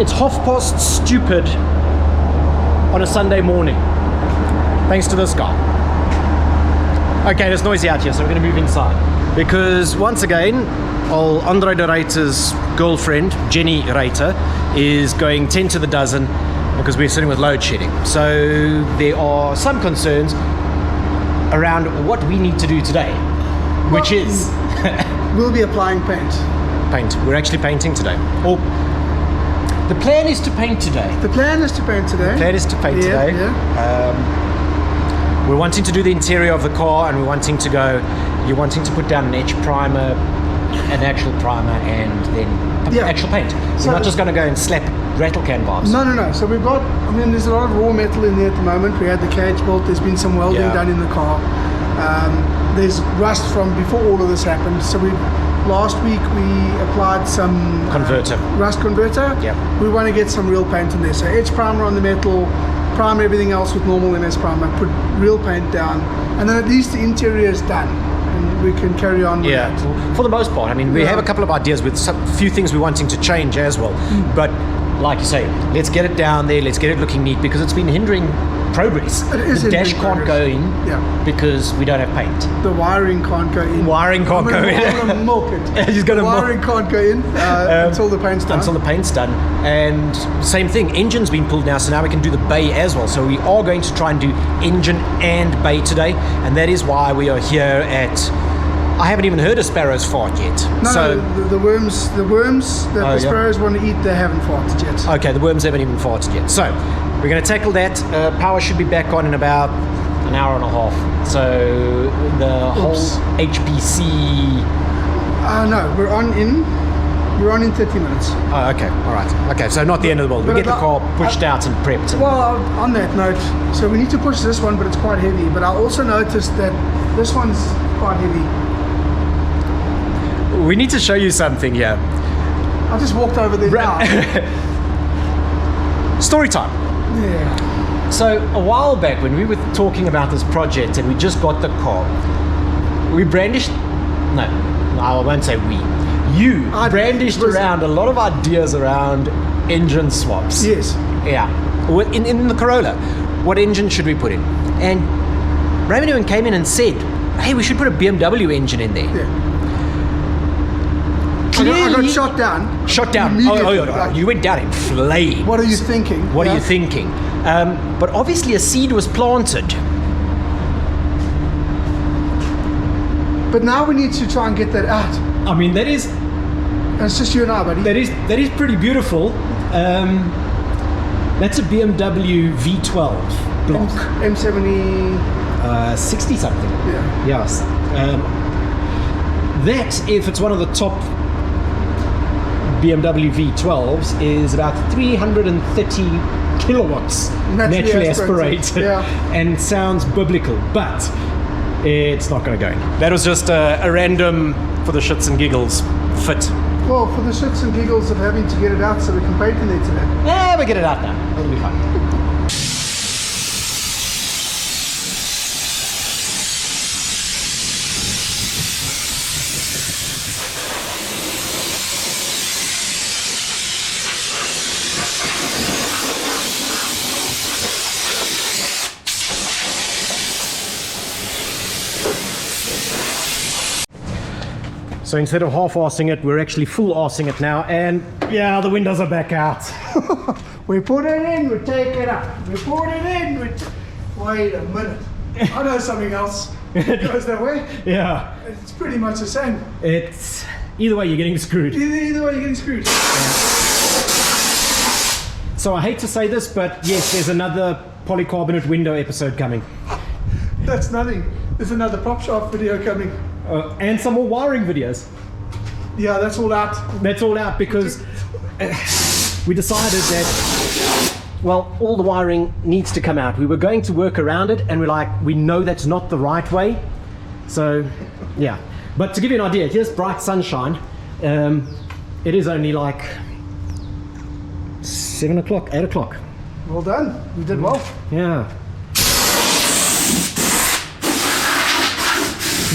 It's stupid on a Sunday morning, thanks to this guy. Okay, it's noisy out here, so we're going to move inside. Because once again, old Andre de Ruyter's girlfriend, Jenny Ruyter, is going 10 to the dozen because we're sitting with load shedding. So there are some concerns around what we need to do today, which is... we'll be applying paint. Paint. We're actually painting today. Or the plan is to paint today. The plan is to paint today. The plan is to paint today. We're wanting to do the interior of the car, and we're wanting to go, you're wanting to put down an edge primer, an actual primer, and then actual paint. So we're not just going to go and slap rattle can bars. No. So we've got, I mean, there's a lot of raw metal in there at the moment. We had the cage built, there's been some welding done in the car. There's rust from before all of this happened. So last week we applied some rust converter. We want to get some real paint in there. So edge primer on the metal, prime everything else with normal MS primer, put real paint down, and then at least the interior is done and we can carry on with that. For the most part. I mean, we have a couple of ideas with a few things we're wanting to change as well. But like you say, let's get it down there, let's get it looking neat, because it's been hindering progress. The dash can't go in because we don't have paint. The wiring can't go in. Wiring can't go in. I'm going to milk it. He's going to wiring can't go in until the paint's done. Until the paint's done. And same thing, engine's been pulled now, so now we can do the bay as well. So we are going to try and do engine and bay today, and that is why we are here at... I haven't even heard a sparrow's fart yet. No, the worms that the sparrows want to eat, they haven't farted yet. Okay, the worms haven't even farted yet. So we're going to tackle that. Power should be back on in about an hour and a half. So the whole HPC... no, we're on in 30 minutes. Oh, okay, all right. Okay, so not the end of the world. We get the car pushed out and prepped. Well, on that note, so we need to push this one, but it's quite heavy. But I also noticed that this one's quite heavy. We need to show you something here. I just walked over there now. Story time. Yeah. So a while back when we were talking about this project and we just got the car, we brandished, no, I won't say we. You brandished around a lot of ideas around engine swaps. Yes. Yeah. In the Corolla, what engine should we put in? And Raymond came in and said, hey, we should put a BMW engine in there. Yeah. I got shot down. Shot down. Oh, you went down in flames. What are you thinking? What are you thinking? But obviously a seed was planted. But now we need to try and get that out. I mean, that is... It's just you and I, buddy. That is pretty beautiful. That's a BMW V12 block. M70... 60 something. Yeah. Yes. That, if it's one of the top BMW V12s, is about 330 kilowatts naturally aspirated and sounds biblical, but it's not going to go in. That was just a random, for the shits and giggles, fit. Well, for the shits and giggles of having to get it out so we can paint in there today. Yeah, we get it out now. It'll be fine. So instead of half-arsing it, we're actually full-arsing it now, and yeah, the windows are back out. We put it in, we take it out. We put it in, wait a minute. I know something else. It goes that way. Yeah. It's pretty much the same. It's... Either way, you're getting screwed. Either way, you're getting screwed. Yeah. So I hate to say this, but yes, there's another polycarbonate window episode coming. That's nothing. There's another prop shop video coming. And some more wiring videos. Yeah, that's all out. That's all out because we decided that, well, all the wiring needs to come out. We were going to work around it, and we're like, we know that's not the right way. So, yeah. But to give you an idea, here's bright sunshine. It is only like 7 o'clock, 8 o'clock. Well done. You did well. Yeah.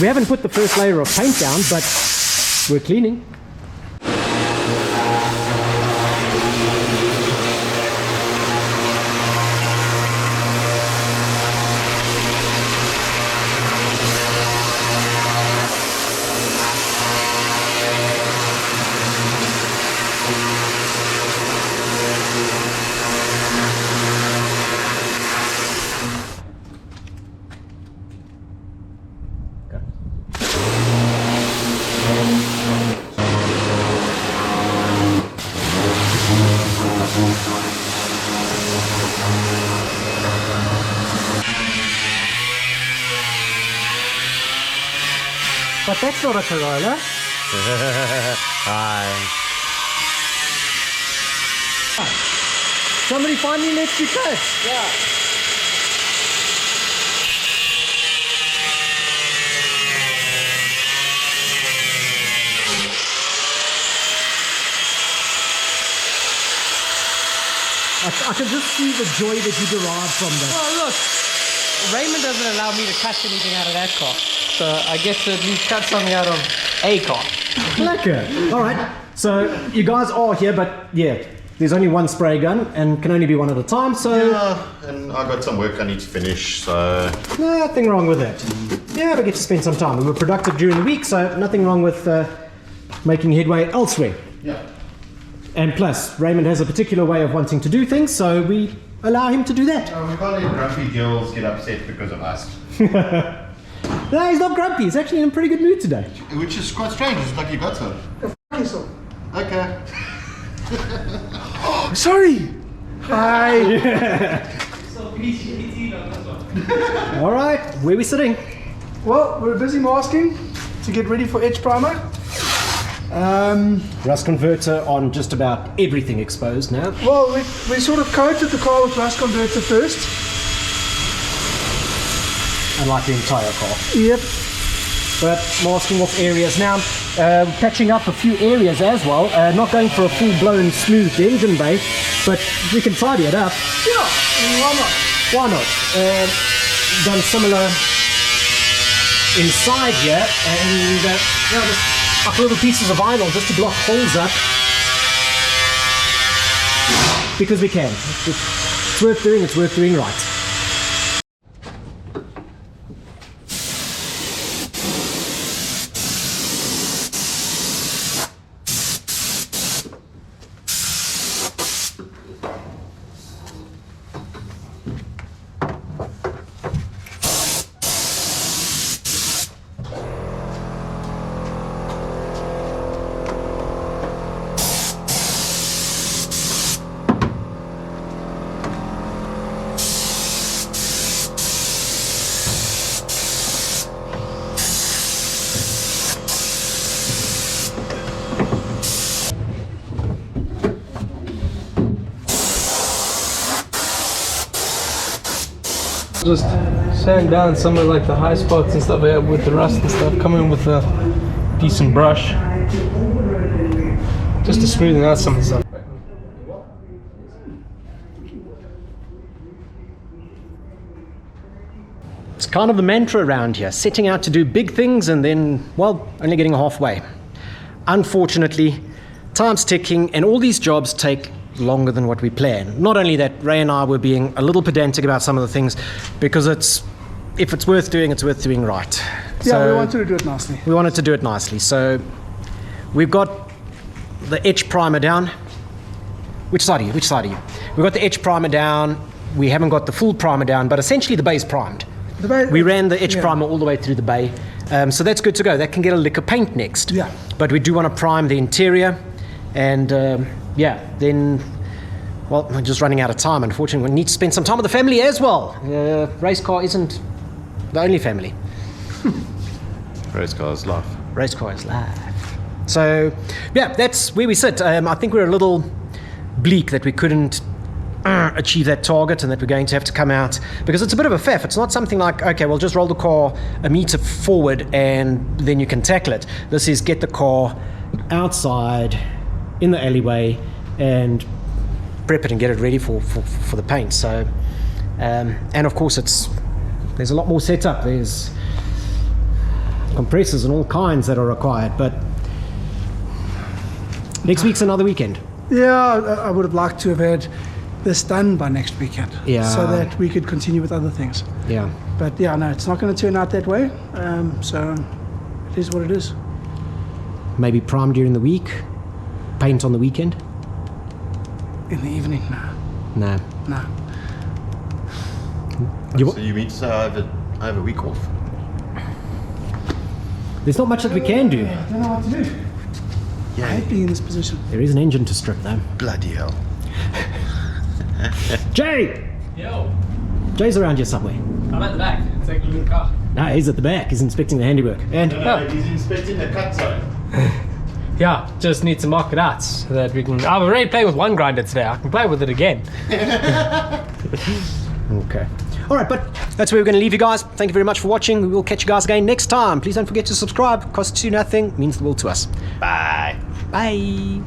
We haven't put the first layer of paint down, but we're cleaning. But that's not a Corolla. Hi. Somebody finally lets you cut. Yeah. I can just see the joy that you derive from that. Oh, look. Raymond doesn't allow me to cut anything out of that car. So I get to at least cut something out of a car. Lekker. All right. So you guys are here, but yeah, there's only one spray gun and can only be one at a time. So Yeah, and I got some work I need to finish, so... nothing wrong with that. Yeah, we get to spend some time. We were productive during the week, so nothing wrong with making headway elsewhere. Yeah. And plus, Raymond has a particular way of wanting to do things, so we allow him to do that. We can't let grumpy girls get upset because of us. No, he's not grumpy. He's actually in a pretty good mood today. Which is quite strange, it's like you got some. Okay. Sorry. Hi. All right, where are we sitting? Well, we're busy masking to get ready for edge primer. Rust converter on just about everything exposed now. Well, we sort of coated the car with rust converter first. And like the entire car. Yep. But masking off areas now, patching up a few areas as well. Not going for a full-blown smooth engine bay, but we can tidy it up. Yeah. I mean, why not? Why not? Done similar inside here, and just up little pieces of vinyl just to block holes up. Because we can. It's worth doing. It's worth doing right. Just sand down some of like the high spots and stuff with the rust and stuff. Come in with a decent brush just to smoothen out some of the stuff. It's kind of the mantra around here, setting out to do big things and then, well, only getting halfway. Unfortunately, time's ticking and all these jobs take longer than what we planned. Not only that, Ray and I were being a little pedantic about some of the things because if it's worth doing, it's worth doing right. Yeah, we wanted to do it nicely. We wanted to do it nicely. So we've got the etch primer down. Which side are you? We've got the etch primer down. We haven't got the full primer down, but essentially the bay's primed. We ran the etch primer all the way through the bay. So that's good to go. That can get a lick of paint next. Yeah. But we do want to prime the interior. And then, well, we're just running out of time. Unfortunately, we need to spend some time with the family as well. Race car isn't the only family. Race car's life. Race car is life. So, yeah, that's where we sit. I think we're a little bleak that we couldn't achieve that target and that we're going to have to come out because it's a bit of a faff. It's not something like, okay, well, just roll the car a meter forward and then you can tackle it. This is get the car outside in the alleyway and prep it and get it ready for the paint. So, and of course there's a lot more setup. There's compressors and all kinds that are required, but next week's another weekend. Yeah, I would have liked to have had this done by next weekend. Yeah. So that we could continue with other things. Yeah. But yeah, no, it's not going to turn out that way. So it is what it is. Maybe prime during the week, paint on the weekend? In the evening, no. No. No. So you mean to say I have a week off? There's not much that we can do. I don't know what to do. Yeah. I hate being in this position. There is an engine to strip though. Bloody hell. Jay! Yo, Jay's around here somewhere. I'm at the back. Take a look at the car. No, he's at the back. He's inspecting the handiwork. And He's inspecting the cut zone. Yeah, just need to mark it out so that we can. I'm already playing with one grinder today. I can play with it again. okay. All right, but that's where we're going to leave you guys. Thank you very much for watching. We will catch you guys again next time. Please don't forget to subscribe. Costs you nothing. Means the world to us. Bye. Bye.